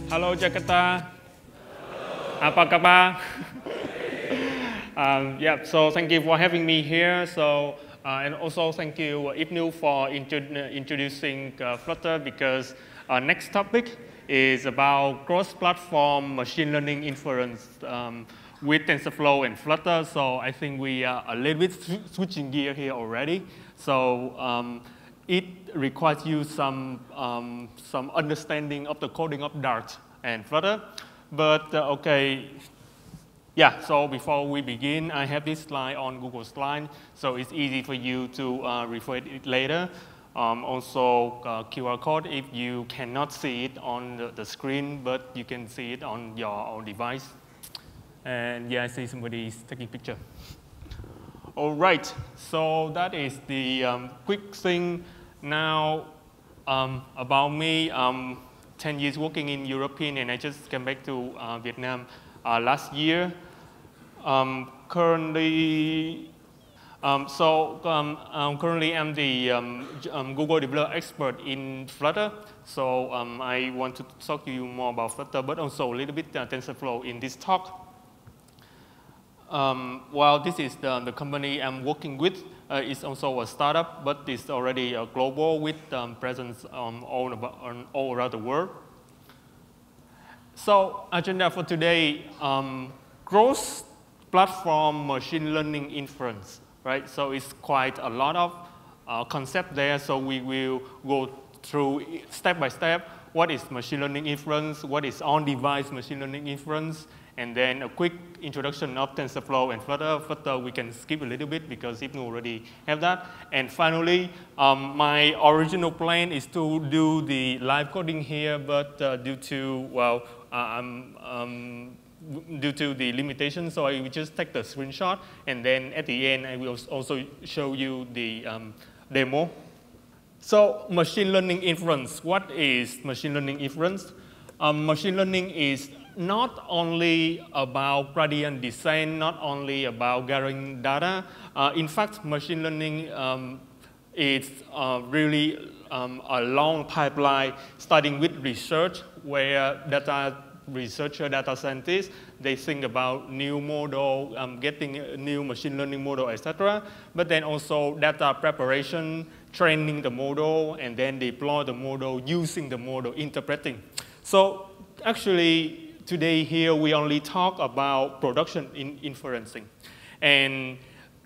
Hello Jakarta. Apa kabar? Yeah, so thank you for having me here. So, and also thank you, Ibnu, for introducing Flutter, because our next topic is about cross-platform machine learning inference with TensorFlow and Flutter. So I think we are a little bit switching gear here already. So it requires you some understanding of the coding of Dart and Flutter. But OK, yeah, so before we begin, I have this slide on Google Slide, so it's easy for you to refer to it later. Also, QR code if you cannot see it on the screen, but you can see it on your own device. And yeah, I see somebody is taking a picture. All right, so that is the quick thing. Now, about me, 10 years working in European, and I just came back to Vietnam last year. Currently, currently I'm the Google developer expert in Flutter. So I want to talk to you more about Flutter, but also a little bit TensorFlow in this talk. Well, this is the company I'm working with. It's also a startup, but it's already global with presence all around the world. So agenda for today, cross-platform machine learning inference, right? So it's quite a lot of concept there. So we will go through step by step. What is machine learning inference? What is on-device machine learning inference? And then a quick introduction of TensorFlow and Flutter. Flutter we can skip a little bit because Ibnu already have that. And finally, my original plan is to do the live coding here, but due to, well, due to the limitations, so I will just take the screenshot, and then at the end, I will also show you the demo. So machine learning inference, what is machine learning inference? Machine learning is not only about gradient descent, not only about gathering data. In fact, machine learning is really a long pipeline starting with research, where data scientists, they think about new model, getting a new machine learning model, etc. But then also data preparation, training the model, and then deploy the model, using the model, interpreting. So actually, today here we only talk about production inferencing. And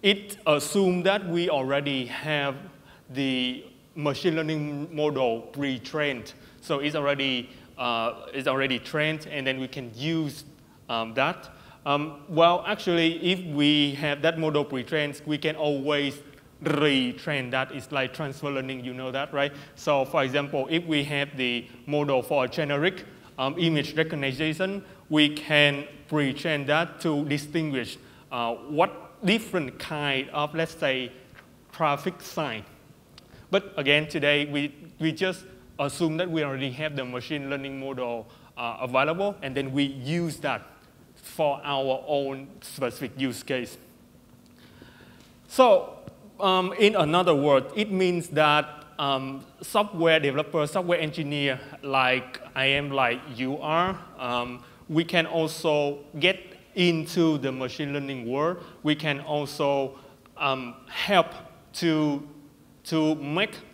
it assumes that we already have the machine learning model pre-trained. So it's already trained, and then we can use that. Well, actually, if we have that model pre-trained, we can always retrain that. It's like transfer learning, you know that, right? So for example, if we have the model for a generic image recognition, we can pre-train that to distinguish what different kind of, let's say, traffic sign. But again, today, we just assume that we already have the machine learning model available, and then we use that for our own specific use case. So in another word, it means that software developer, software engineer, like I am, like you are, we can also get into the machine learning world. We can also help to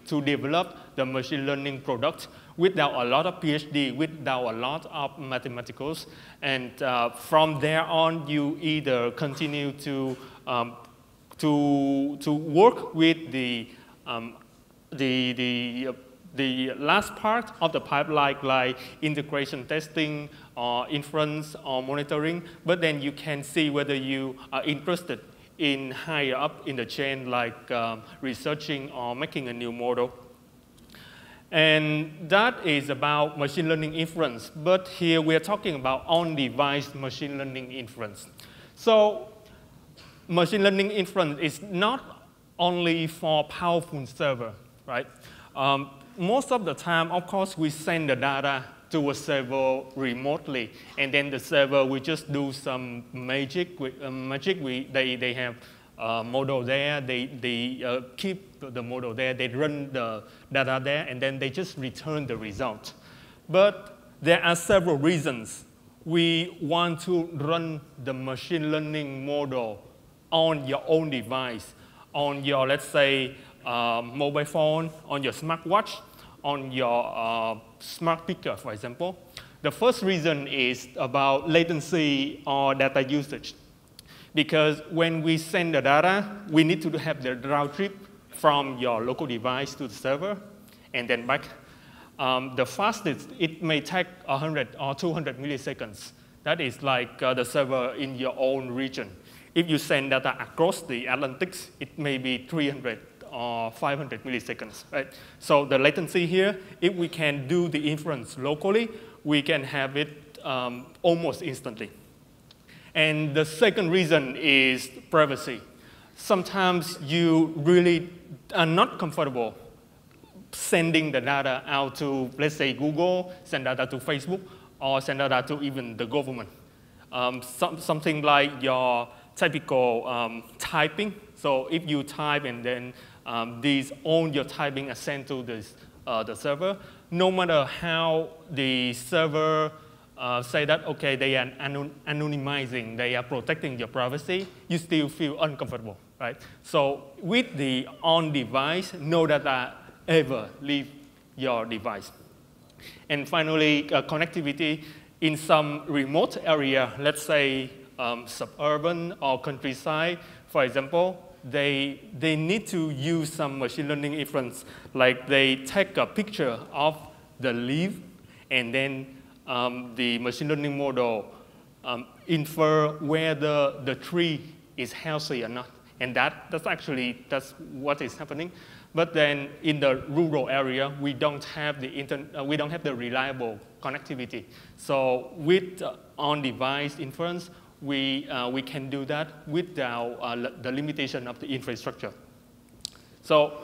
develop the machine learning product without a lot of PhD, without a lot of mathematicals. And from there on, you either continue to work with the last part of the pipeline, like integration testing, or inference, or monitoring. But then you can see whether you are interested in higher up in the chain, like researching or making a new model. And that is about machine learning inference. But here we are talking about on-device machine learning inference. So machine learning inference is not only for powerful server, right? Most of the time, of course, we send the data to a server remotely, and then the server will just do some magic. They have a model there, they keep the model there, they run the data there, and then they just return the result. But there are several reasons we want to run the machine learning model on your own device, on your, let's say, mobile phone, on your smartwatch, on your smart speaker, for example. The first reason is about latency or data usage. Because when we send the data, we need to have the round trip from your local device to the server and then back. The fastest, it may take 100 or 200 milliseconds. That is like the server in your own region. If you send data across the Atlantic, it may be 300 or 500 milliseconds, right? So the latency here, if we can do the inference locally, we can have it almost instantly. And the second reason is privacy. Sometimes you really are not comfortable sending the data out to, let's say, Google, send data to Facebook, or send data to even the government. Something like your typical typing. So if you type and then all your typing is sent to the server, no matter how the server say that, okay, they are anonymizing, they are protecting your privacy, you still feel uncomfortable, right? So with the on-device, no data ever leave your device. And finally, connectivity in some remote area, let's say suburban or countryside, for example, they need to use some machine learning inference, like they take a picture of the leaf and then the machine learning model infer whether the tree is healthy or not. And that's what is happening. But then in the rural area, we don't have the reliable connectivity. So with on-device inference, we can do that without the limitation of the infrastructure. So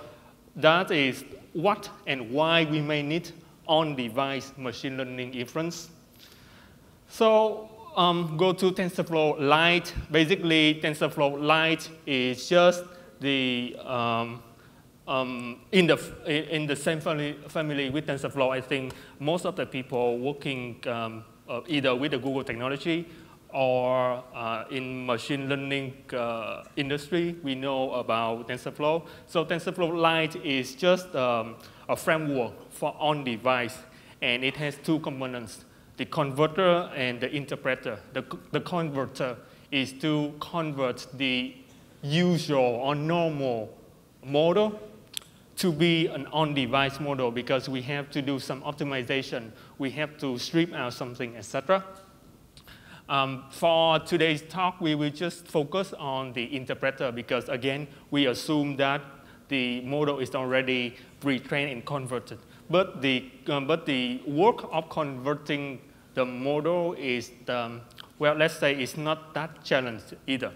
that is what and why we may need on-device machine learning inference. So go to TensorFlow Lite. Basically, TensorFlow Lite is just the in the same family with TensorFlow. I think most of the people working either with the Google technology or in machine learning industry, we know about TensorFlow. So TensorFlow Lite is just a framework for on-device, and it has two components, the converter and the interpreter. The converter is to convert the usual or normal model to be an on-device model, because we have to do some optimization. We have to strip out something, etc. For today's talk, we will just focus on the interpreter, because again, we assume that the model is already pre-trained and converted. But the work of converting the model is, well, let's say it's not that challenged either.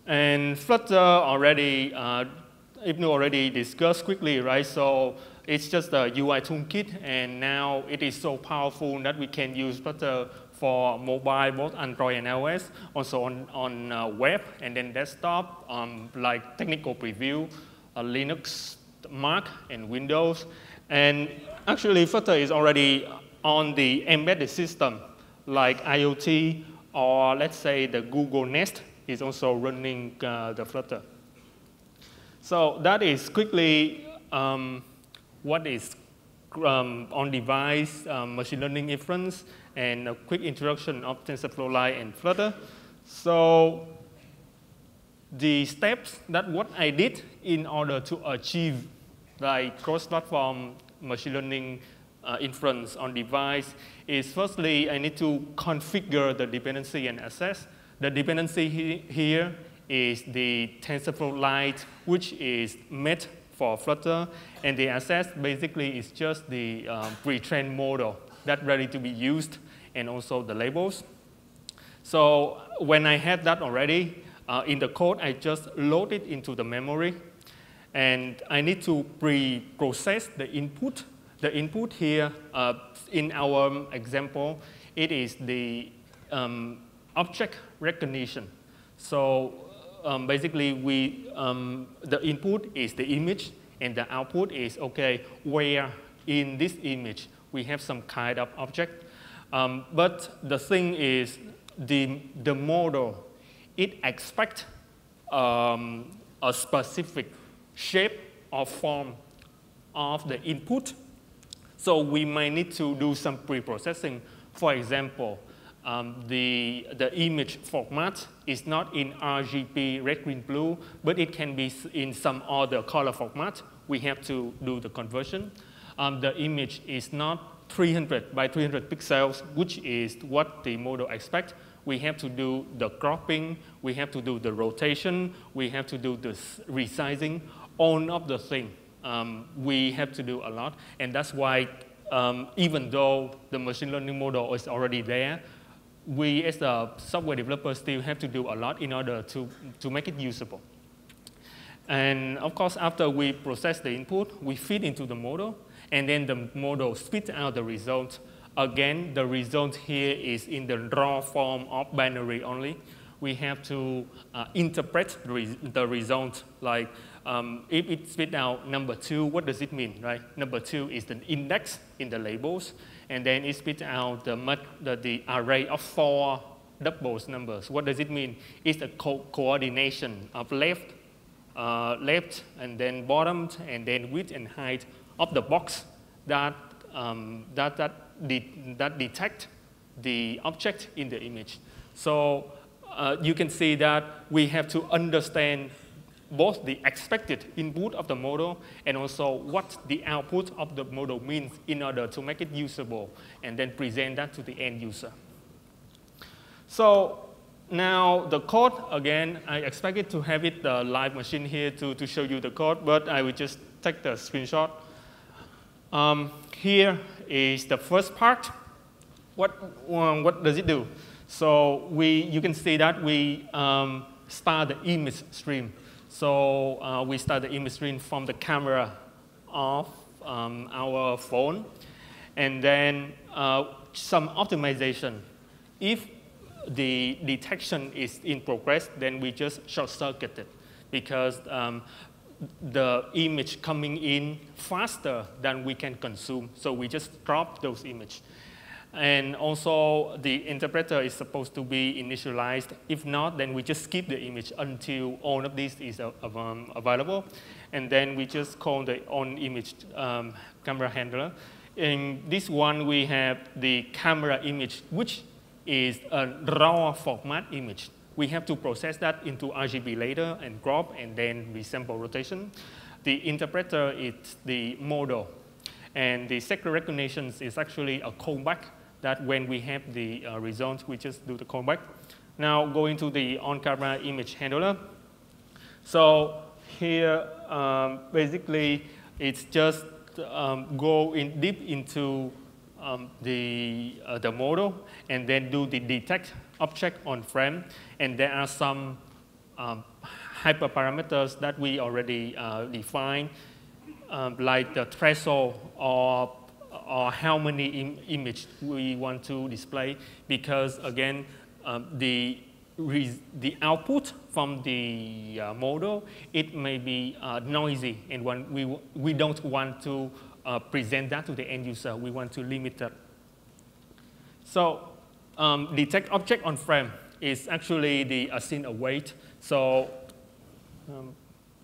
And Flutter already, Ibnu already discussed quickly, right? So it's just a UI toolkit, and now it is so powerful that we can use Flutter for mobile, both Android and iOS, also on web and then desktop, like technical preview, Linux, Mac, and Windows. And actually, Flutter is already on the embedded system, like IoT, or let's say the Google Nest is also running the Flutter. So that is quickly what is on-device machine learning inference, and a quick introduction of TensorFlow Lite and Flutter. So the steps that what I did in order to achieve like cross-platform machine learning inference on device is, firstly, I need to configure the dependency and access. The dependency here is the TensorFlow Lite, which is made for Flutter, and the access basically is just the pre-trained model that's ready to be used, and also the labels. So when I have that already, in the code, I just load it into the memory, and I need to pre-process the input. The input here, in our example, it is the object recognition. So basically, the input is the image, and the output is, okay, where in this image, We have some kind of object. But the thing is, the model, it expects a specific shape or form of the input. So we might need to do some pre-processing. For example, the image format is not in RGB, red, green, blue, but it can be in some other color format. We have to do the conversion. The image is not 300 by 300 pixels, which is what the model expects. We have to do the cropping, we have to do the rotation, we have to do the resizing, all of the things. We have to do a lot, and that's why even though the machine learning model is already there, we as a software developer still have to do a lot in order to make it usable. And of course, after we process the input, we feed into the model, and then the model spits out the result. Again, the result here is in the raw form of binary only. We have to interpret the result, like if it spits out number 2, what does it mean, right? Number 2 is the index in the labels, and then it spits out the array of 4 doubles numbers. What does it mean? It's a coordination of left, and then bottom, and then width and height of the box that detect the object in the image. So you can see that we have to understand both the expected input of the model and also what the output of the model means in order to make it usable and then present that to the end user. So now the code, again, I expected to have it the live machine here to show you the code, but I will just take the screenshot. Here is the first part. What does it do? So you can see that we start the image stream. So we start the image stream from the camera of our phone, and then some optimization. If the detection is in progress, then we just short-circuit it, because the image coming in faster than we can consume. So we just drop those images. And also, the interpreter is supposed to be initialized. If not, then we just skip the image until all of this is available. And then we just call the on-image camera handler. In this one, we have the camera image, which is a raw format image. We have to process that into RGB later and crop and then resample rotation. The interpreter is the model. And the sector recognition is actually a callback that when we have the result, we just do the callback. Now going to the on-camera image handler. So here, basically, it's just go in deep into the model and then do the detect object on frame. And there are some hyperparameters that we already defined, like the threshold or how many images we want to display, because again, the output from the model, it may be noisy, and we don't want to present that to the end user. We want to limit that. So detect object on frame is actually the async await. So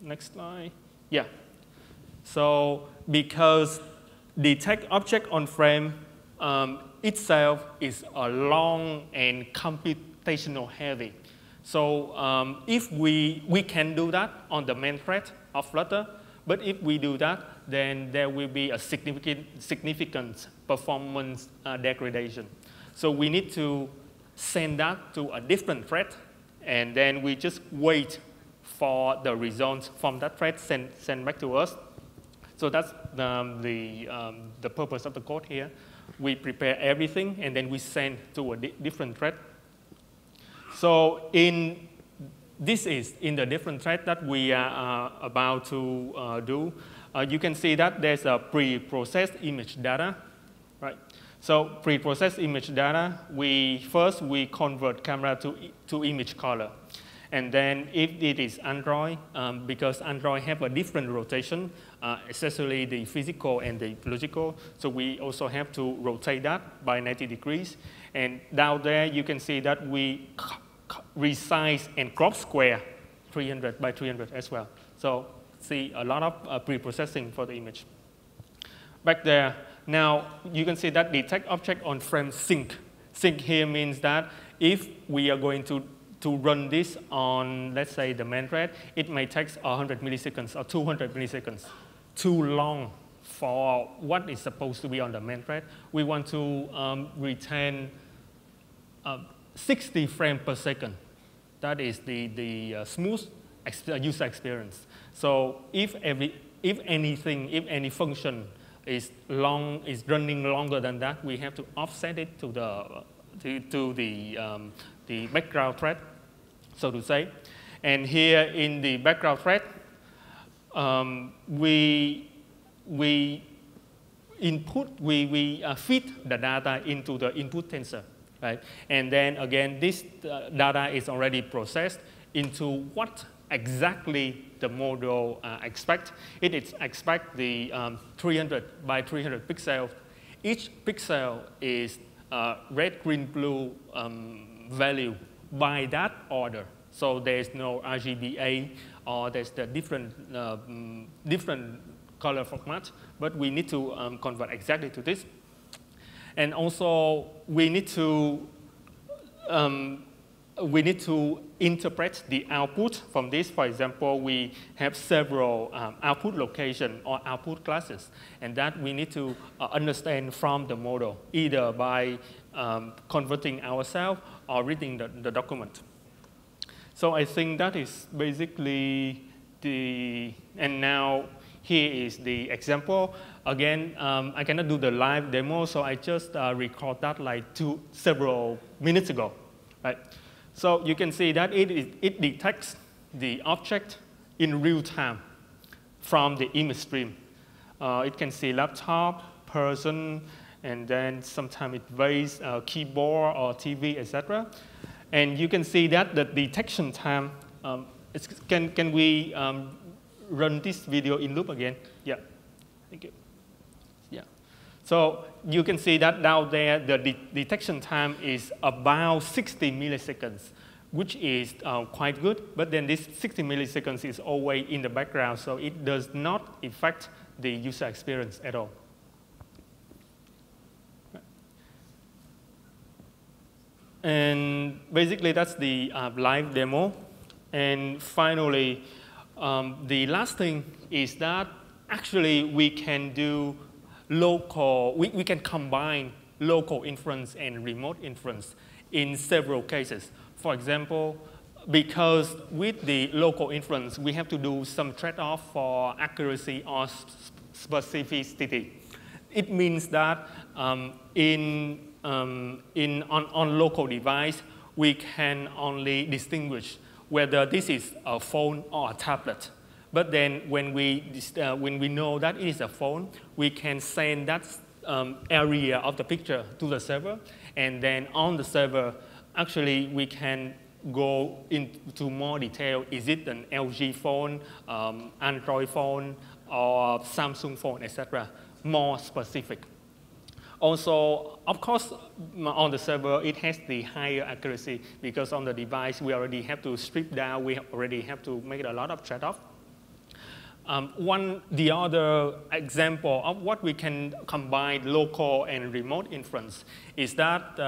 next slide. Yeah. So because detect object on frame itself is a long and computational heavy. So if we can do that on the main thread of Flutter, but if we do that, then there will be a significant performance degradation. So we need to send that to a different thread, and then we just wait for the results from that thread sent back to us. So that's the purpose of the code here. We prepare everything, and then we send to a different thread. So this is in the different thread that we are about to do. You can see that there's a pre-processed image data, right? So pre-processed image data, first we convert camera to image color. And then if it is Android, because Android have a different rotation, especially the physical and the logical, so we also have to rotate that by 90 degrees. And down there, you can see that we resize and crop square 300 by 300 as well. So see a lot of pre-processing for the image. Back there, now you can see that detect object on frame sync. Sync here means that if we are going to run this on, let's say, the main thread, it may take 100 milliseconds or 200 milliseconds. Too long for what is supposed to be on the main thread. We want to retain 60 frames per second. That is the smooth user experience. So if any function is running longer than that, we have to offset it to the background thread, so to say. And here in the background thread, we feed the data into the input tensor, right? And then again, this data is already processed into what exactly the model expects. It expects the 300 by 300 pixels. Each pixel is red, green, blue value by that order. So there's no RGBA or there's the different color format, but we need to convert exactly to this. And also we need to interpret the output from this. For example, we have several output locations or output classes, and that we need to understand from the model, either by converting ourselves or reading the document. So I think that is basically and now here is the example. Again, I cannot do the live demo, so I just record that like several minutes ago, right? So you can see that it detects the object in real time from the image stream. It can see laptop, person, and then sometimes it weighs keyboard or TV, etc. And you can see that the detection time, can we run this video in loop again? Yeah, thank you. Yeah. So you can see that down there, the detection time is about 60 milliseconds, which is quite good. But then this 60 milliseconds is always in the background, so it does not affect the user experience at all. And basically, that's the live demo. And finally, the last thing is that actually we can do we can combine local inference and remote inference in several cases. For example, because with the local inference, we have to do some trade-off for accuracy or specificity. It means that on local device, we can only distinguish whether this is a phone or a tablet. But then when we know that it is a phone, we can send that area of the picture to the server. And then on the server, actually, we can go into more detail. Is it an LG phone, Android phone, or Samsung phone, etc.? More specific. Also, of course, on the server, it has the higher accuracy because on the device, we already have to strip down. We already have to make a lot of trade-off. The other example of what we can combine local and remote inference is that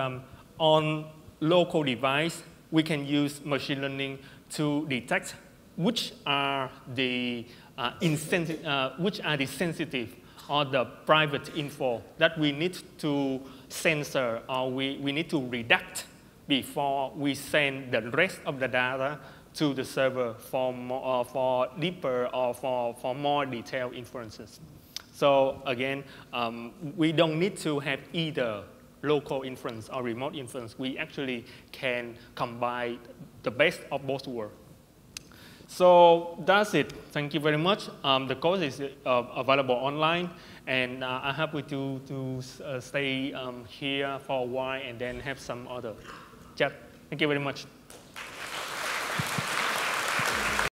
on local device, we can use machine learning to detect which are the sensitive or the private info that we need to censor or we need to redact before we send the rest of the data to the server for deeper or for more detailed inferences. So again, we don't need to have either local inference or remote inference. We actually can combine the best of both worlds. So that's it. Thank you very much. The course is available online, and I'm happy to stay here for a while and then have some other chat. Thank you very much.